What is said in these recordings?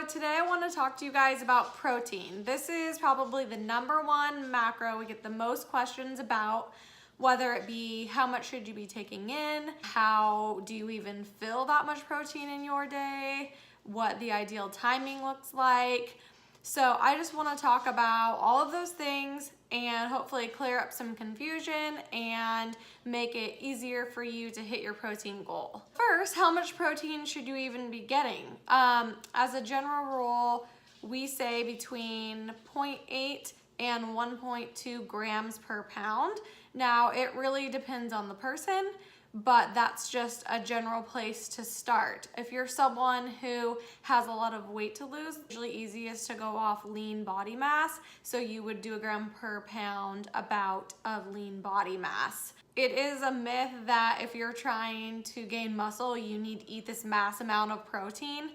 today I want to talk to you guys about protein. This is probably the #1 macro we get the most questions about, whether it be how much should you be taking in, how do you even fill that much protein in your day, what the ideal timing looks like. So I just want to talk about all of those things and hopefully clear up some confusion and make it easier for you to hit your protein goal. First, how much protein should you even be getting? As a general rule, we say between 0.8 and 1.2 grams per pound. Now, it really depends on the person, but that's just a general place to start. If you're someone who has a lot of weight to lose, it's usually easiest to go off lean body mass, so you would do a gram per pound about of lean body mass. It is a myth that if you're trying to gain muscle, you need to eat this mass amount of protein.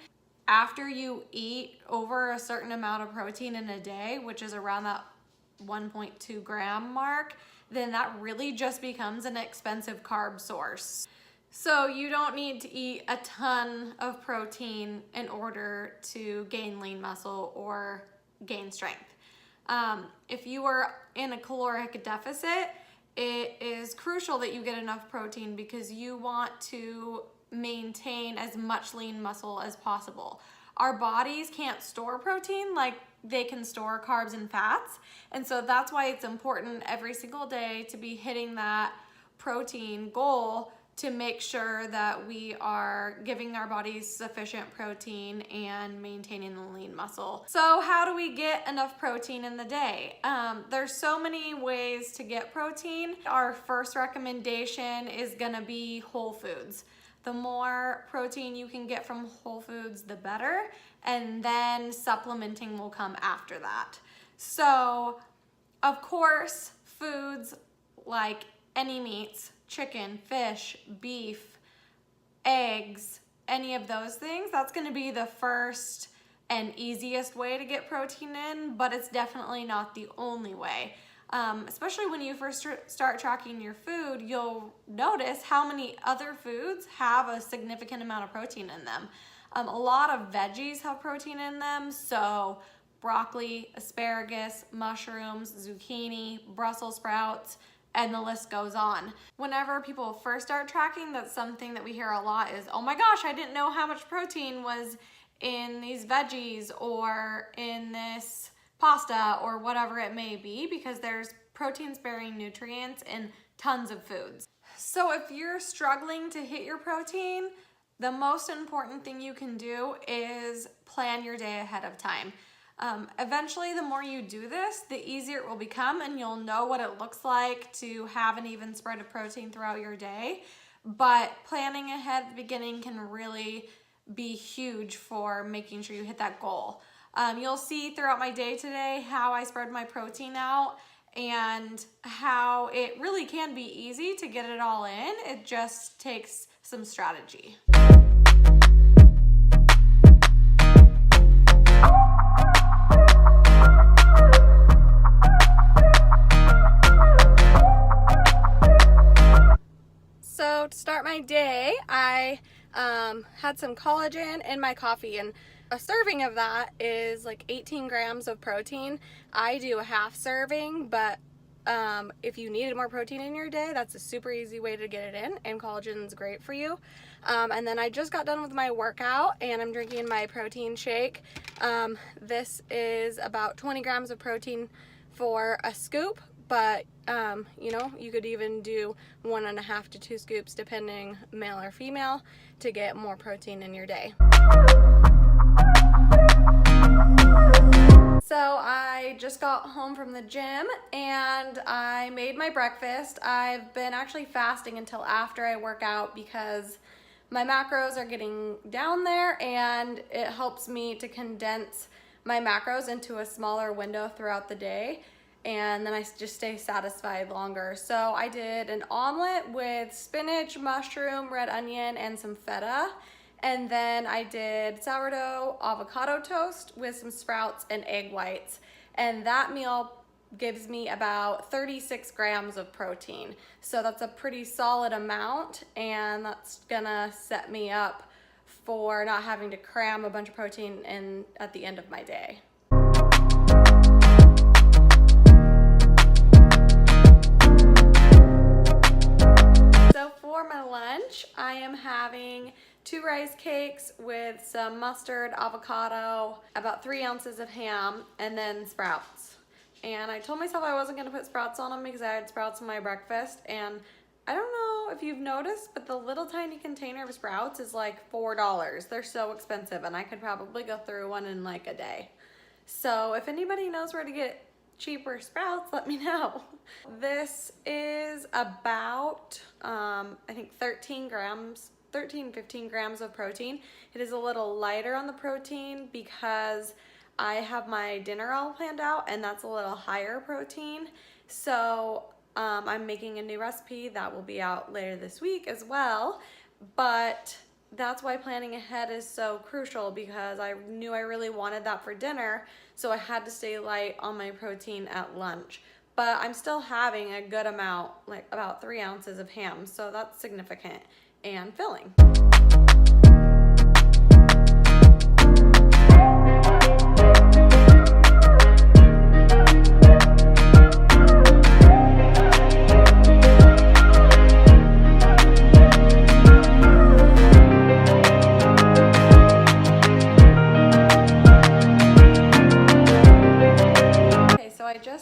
After you eat over a certain amount of protein in a day, which is around that 1.2 gram mark, then that really just becomes an expensive carb source. So you don't need to eat a ton of protein in order to gain lean muscle or gain strength. If you are in a caloric deficit, it is crucial that you get enough protein because you want to maintain as much lean muscle as possible. Our bodies can't store protein like they can store carbs and fats. And so that's why it's important every single day to be hitting that protein goal to make sure that we are giving our bodies sufficient protein and maintaining the lean muscle. So how do we get enough protein in the day? There's so many ways to get protein. Our first recommendation is gonna be whole foods. The more protein you can get from whole foods, the better. And then supplementing will come after that. So, of course, foods like any meats, chicken, fish, beef, eggs, any of those things, that's gonna be the first and easiest way to get protein in, but it's definitely not the only way. Especially when you first start tracking your food, you'll notice how many other foods have a significant amount of protein in them. A lot of veggies have protein in them, so broccoli, asparagus, mushrooms, zucchini, Brussels sprouts, and the list goes on. Whenever people first start tracking, that's something that we hear a lot is, oh my gosh, I didn't know how much protein was in these veggies or in this pasta or whatever it may be, because there's protein-sparing nutrients in tons of foods. So if you're struggling to hit your protein, the most important thing you can do is plan your day ahead of time. Eventually, the more you do this, the easier it will become, and you'll know what it looks like to have an even spread of protein throughout your day. But planning ahead at the beginning can really be huge for making sure you hit that goal. You'll see throughout my day today how I spread my protein out and how it really can be easy to get it all in. It just takes some strategy. So to start my day, I had some collagen in my coffee, and a serving of that is like 18 grams of protein. I do a half serving, but if you needed more protein in your day, that's a super easy way to get it in, and collagen's great for you. And then I just got done with my workout and I'm drinking my protein shake. This is about 20 grams of protein for a scoop, but you know, you could even do 1.5 to 2 scoops depending male or female to get more protein in your day. So I just got home from the gym and I made my breakfast. I've been actually fasting until after I work out because my macros are getting down there, and it helps me to condense my macros into a smaller window throughout the day, and then I just stay satisfied longer. So I did an omelet with spinach, mushroom, red onion, and some feta. And then I did sourdough avocado toast with some sprouts and egg whites. And that meal gives me about 36 grams of protein. So that's a pretty solid amount, and that's gonna set me up for not having to cram a bunch of protein in at the end of my day. So for my lunch, I am having 2 rice cakes with some mustard, avocado, about 3 ounces of ham, and then sprouts. And I told myself I wasn't gonna put sprouts on them because I had sprouts in my breakfast, and I don't know if you've noticed, but the little tiny container of sprouts is like $4. They're so expensive, and I could probably go through one in like a day. So if anybody knows where to get cheaper sprouts, let me know. This is about, I think 15 grams of protein. It is a little lighter on the protein because I have my dinner all planned out, and that's a little higher protein. So I'm making a new recipe that will be out later this week as well, but that's why planning ahead is so crucial, because I knew I really wanted that for dinner, so I had to stay light on my protein at lunch. But I'm still having a good amount, like about 3 ounces of ham, so that's significant and filling.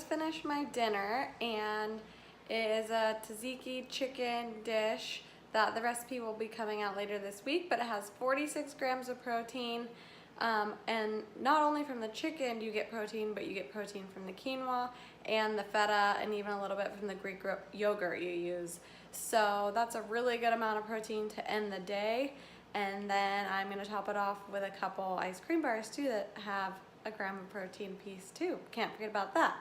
Finished my dinner, and it is a tzatziki chicken dish that the recipe will be coming out later this week, but it has 46 grams of protein, and not only from the chicken do you get protein, but you get protein from the quinoa and the feta, and even a little bit from the Greek yogurt you use. So that's a really good amount of protein to end the day. And then I'm going to top it off with a couple ice cream bars too that have a gram of protein piece too. Can't forget about that.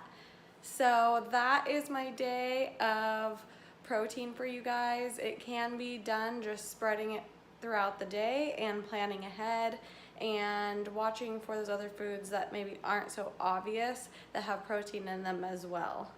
So that is my day of protein for you guys. It can be done just spreading it throughout the day and planning ahead and watching for those other foods that maybe aren't so obvious that have protein in them as well.